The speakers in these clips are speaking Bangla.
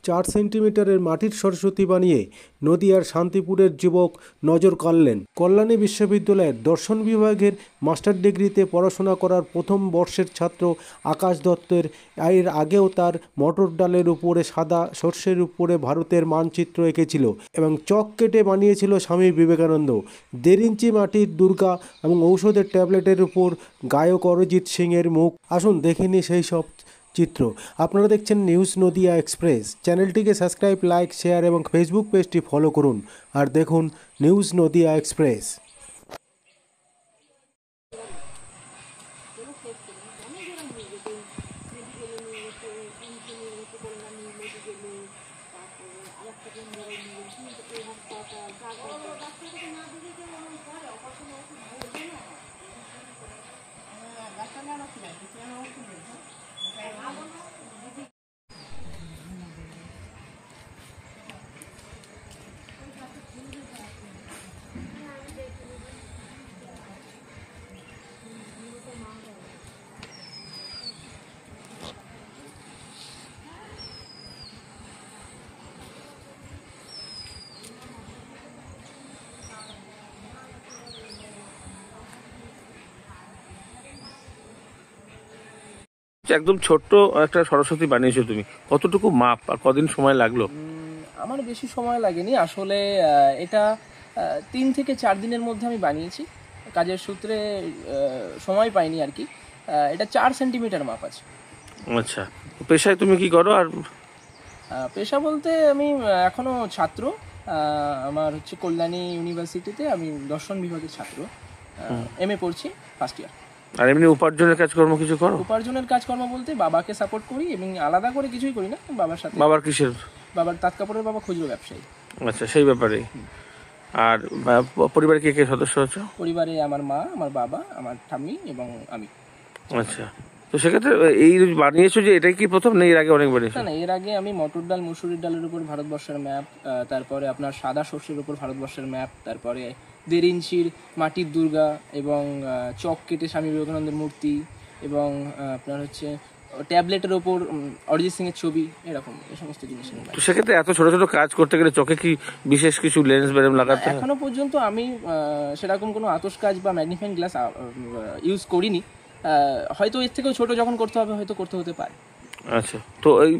4 সেন্টিমিটারের মাটির সরস্বতী বানিয়ে নদিয়ার শান্তিপুরের যুবক নজর কাড়লেন। কল্যাণী বিশ্ববিদ্যালয়ের দর্শন বিভাগের মাস্টার ডিগ্রিতে পড়াশোনা করার প্রথম বর্ষের ছাত্র আকাশ দত্তের এর আগেও তার মটর ডালের উপরে সাদা সর্ষের উপরে ভারতের মানচিত্র এঁকেছিল এবং চক কেটে বানিয়েছিল স্বামী বিবেকানন্দ। 1.5 ইঞ্চি মাটির দুর্গা এবং ঔষধের ট্যাবলেটের উপর গায়ক অরিজিৎ সিংয়ের মুখ। আসুন দেখে নিই সেই সব চিত্র। আপনারা দেখছেন নিউজ নদিয়া এক্সপ্রেস। চ্যানেলটিকে সাবস্ক্রাইব, লাইক, শেয়ার এবং ফেসবুক পেজটি ফলো করুন আর দেখুন নিউজ নদিয়া এক্সপ্রেস। একদম ছোট্ট একটা সরস্বতী বানিয়েছো তুমি, কতটুকু মাপ আর কদিন সময় লাগলো? আমার বেশি সময় লাগেনি আসলে, এটা 3 থেকে 4 দিনের মধ্যে আমি বানিয়েছি। কাজের সূত্রে সময় পাইনি আর কি। এটা 4 সেন্টিমিটার মাপ আছে। আচ্ছা, পেশায় তুমি কি করো? আর পেশা বলতে আমি এখনো ছাত্র। আমার হচ্ছে কল্যাণী ইউনিভার্সিটিতে আমি দর্শন বিভাগের ছাত্র, MA পড়ছি, ফার্স্ট ইয়ার। আর এমনি উপার্জনের কাজকর্ম কিছু করো? উপার্জনের কাজকর্ম বলতে বাবাকে সাপোর্ট করি এবং আলাদা করে কিছুই করি না। বাবার সাথে। বাবার কিসের? বাবার তাঁত কাপড়ের, বাবা খুচরো ব্যবসায়ী। আচ্ছা, সেই ব্যাপারে। আর পরিবারে কে কে সদস্য আছো? পরিবারে আমার মা, আমার বাবা, আমার ঠাম্মি এবং আমি। আচ্ছা, তো সেক্ষেত্রে এই বানিয়েছো যে এটাই কি প্রথম, না এর আগে অনেক বানিয়েছো? না, এর আগে আমি মটর ডাল, মুসুরির ডালের উপর ভারতবর্ষের ম্যাপ, তারপরে আপনার সাদা সর্ষের উপর ভারতবর্ষের ম্যাপ, তারপরে 1.5 ইঞ্চির মাটির দুর্গা এবং চক কেটে স্বামী বিবেকানন্দের মূর্তি এবং আপনার হচ্ছে ট্যাবলেটের ওপর অরিজিৎ সিং এর ছবি, এরকম এই সমস্ত জিনিস। তো সেক্ষেত্রে এত ছোট ছোট কাজ করতে গেলে চোখে কি বিশেষ কিছু লেন্স বেরেম লাগাতে হয়? এখনো পর্যন্ত আমি সেরকম কোনো আতশ কাজ বা ম্যাগনিফাইং গ্লাস ইউজ করিনি। হয়তো এর থেকেও ছোট যখন করতে হবে হয়তো করতে হতে পারে। আচ্ছা, তো এই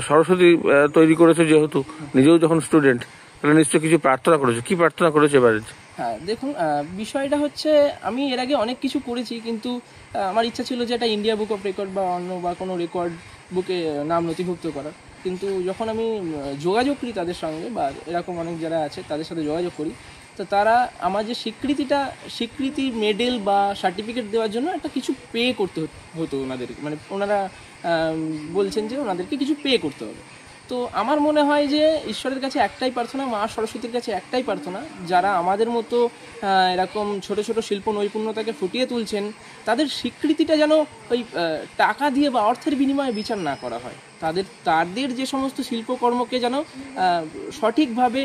সরস্বতী তৈরি করেছো যেহেতু নিজেও যখন স্টুডেন্ট, তাহলে নিশ্চয়ই কিছু প্রার্থনা করেছো। কি প্রার্থনা করেছো এবারে? হ্যাঁ, দেখুন, বিষয়টা হচ্ছে আমি এর আগে অনেক কিছু করেছি, কিন্তু আমার ইচ্ছা ছিল যে এটা ইন্ডিয়া বুক অফ রেকর্ড বা অন্য বা কোনো রেকর্ড বুকে নাম নথিভুক্ত করার। কিন্তু যখন আমি যোগাযোগ করি তাদের সঙ্গে বা এরকম অনেক যারা আছে তাদের সাথে যোগাযোগ করি, তো তারা আমার যে স্বীকৃতি মেডেল বা সার্টিফিকেট দেওয়ার জন্য একটা কিছু পে করতে হতো ওনাদের, মানে ওনারা বলছেন যে ওনাদেরকে কিছু পে করতে হবে। তো আমার মনে হয় যে ঈশ্বরের কাছে একটাই প্রার্থনা, মা সরস্বতীর কাছে একটাই প্রার্থনা, যারা আমাদের মতো এরকম ছোট ছোট শিল্প নৈপুণ্যতাকে ফুটিয়ে তুলছেন, তাদের স্বীকৃতিটা যেন ওই টাকা দিয়ে বা অর্থের বিনিময়ে বিচার না করা হয়। তাদের যে সমস্ত শিল্পকর্মকে যেন সঠিকভাবে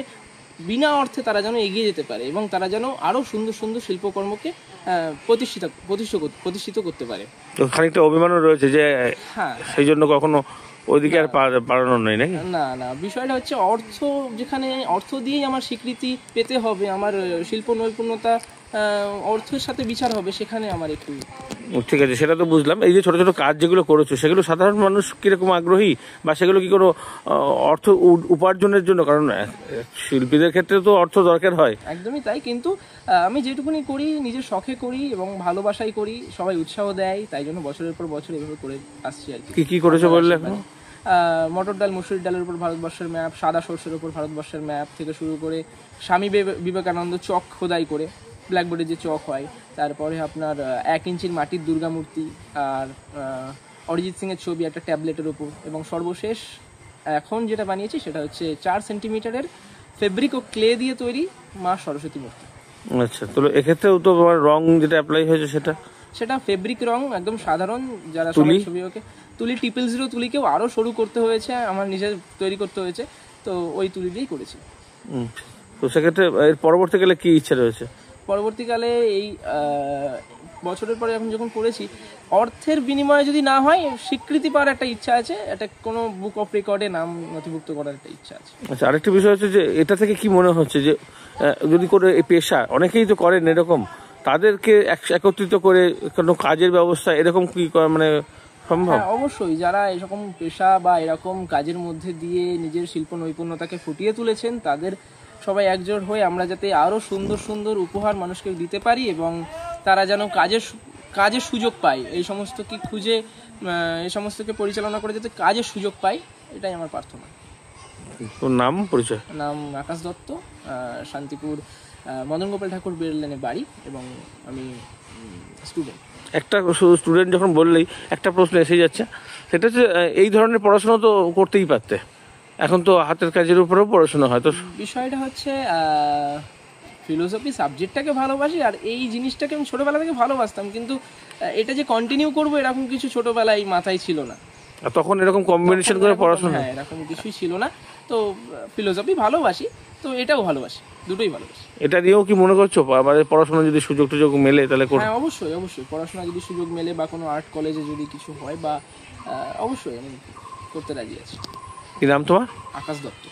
বিনা অর্থে তারা যেন এগিয়ে যেতে পারে এবং তারা যেন আরও সুন্দর সুন্দর শিল্পকর্মকে প্রতিষ্ঠিত করতে পারে। তো খানিকটা অভিমানও রয়েছে যে হ্যাঁ, সেই জন্য কখনো ওইদিকে আর পারানো নেই নাকি? না, বিষয়টা হচ্ছে অর্থ, যেখানে অর্থ দিয়েই আমার স্বীকৃতি পেতে হবে, আমার শিল্প নৈপুণ্যতা অর্থের সাথে বিচার হবে, সেখানে আমার একটু। ঠিক আছে, সেটা তো বুঝলাম। এই যে ছোট ছোট কাজ যেগুলো করেছো, সেগুলো সাধারণ মানুষ কিরকম আগ্রহী, বা সেগুলো কি কোনো অর্থ উপার্জনের জন্য? কারণ শিল্পীদের ক্ষেত্রে তো অর্থ দরকার হয়। একদমই তাই, কিন্তু আমি যেটুকুনি করি নিজের শখে করি এবং ভালোবাসাই করি, সবাই উৎসাহ দেয়, তাই জন্য বছরের পর বছর এভাবে করে আসছি আর কি। কি করেছো বললে? এখন মটর ডাল, মুসুরির ডালের উপর ভারতবর্ষের ম্যাপ, সাদা সর্ষের উপর ভারতবর্ষের ম্যাপ থেকে শুরু করে স্বামী বিবেকানন্দ চক খোদাই করে, ব্ল্যাকবোর্ডে যে চক হয়, তারপরে আপনার 1 ইঞ্চির মাটির দুর্গা মূর্তি আর অরিজিৎ সিং এর ছবি একটা ট্যাবলেটের উপর, এবং সর্বশেষ এখন যেটা বানিয়েছি সেটা হচ্ছে 4 সেন্টিমিটারের ফেব্রিক ও ক্লে দিয়ে তৈরি মা সরস্বতী মূর্তি। আচ্ছা, তো এক্ষেত্রেও তো তোমার রং যেটা অ্যাপ্লাই হয়েছে সেটা ফেব্রিক রং, একদম সাধারণ, যারা ছবি ওকে তুলি 000 তুলিকেও আরও সরু করতে হয়েছে, আমার নিজে তৈরি করতে হয়েছে, তো ওই তুলি দিয়েই করেছি। তো সেক্ষেত্রে এর পরবর্তীকালে কি ইচ্ছা রয়েছে? পরবর্তীকালে এই বছরের পরে এখন যখন করেছি, অর্থের বিনিময়ে যদি না হয়, স্বীকৃতি পাওয়ার একটা ইচ্ছা আছে, একটা কোনো বুক অফ রেকর্ডে নাম নথিভুক্ত করার একটা ইচ্ছা আছে। আচ্ছা, আরেকটা বিষয় হচ্ছে যে এটা থেকে কি মনে হচ্ছে যে যদি করে এই পেশা অনেকেই তো করেন এরকম, তাদেরকে একত্রিত করে কোনো কাজের ব্যবস্থা এরকম কি মানে সম্ভব? হ্যাঁ, অবশ্যই। যারা এরকম পেশা বা এরকম কাজের মধ্যে দিয়ে নিজের শিল্প নৈপুণ্যতাকে ফুটিয়ে তুলেছেন, তাদের সবাই একজোট হয়ে আমরা যাতে আরও সুন্দর সুন্দর উপহার মানুষকে দিতে পারি এবং তারা যেন কাজের সুযোগ পায়, এই সমস্ত কি খুঁজে এই সমস্তকে পরিচালনা করে যাতে কাজের সুযোগ পায়, এটাই আমার প্রার্থনা। তোর নাম, পরিচয়? নাম আকাশ দত্ত, শান্তিপুর মদন গোপাল ঠাকুর বেরলেনে বাড়ি এবং আমি স্টুডেন্ট। একটা স্টুডেন্ট যখন বললেই একটা প্রশ্ন এসে যাচ্ছে, সেটা হচ্ছে এই ধরনের পড়াশোনা তো করতেই পারতে, এখন তো হাতের কাজের উপরেও পড়াশোনা হয়। তো বিষয়টা হচ্ছে ফিলোসফি সাবজেক্টটাকে ভালোবাসি, আর এই জিনিসটাকে আমি ছোটোবেলা থেকে ভালোবাসতাম, কিন্তু এটা যে কন্টিনিউ করবো এরকম কিছু ছোটোবেলায় মাথায় ছিল না। তখন এরকম কম্বিনেশন করে পড়াশোনা? হ্যাঁ, এরকম কিছুই ছিল না। তো ফিলোসফি ভালোবাসি, তো এটাও ভালোবাসি, দুটোই ভালোবাসি। এটা নিয়েও কি মনে করছো আমাদের পড়াশোনা যদি সুযোগ টুযোগ মেলে তাহলে? হ্যাঁ, অবশ্যই অবশ্যই। পড়াশোনা যদি সুযোগ মেলে বা কোনো আর্ট কলেজে যদি কিছু হয় বা অবশ্যই আমি করতে রাজি আছি। কি নাম তোমার? আকাশ দত্ত।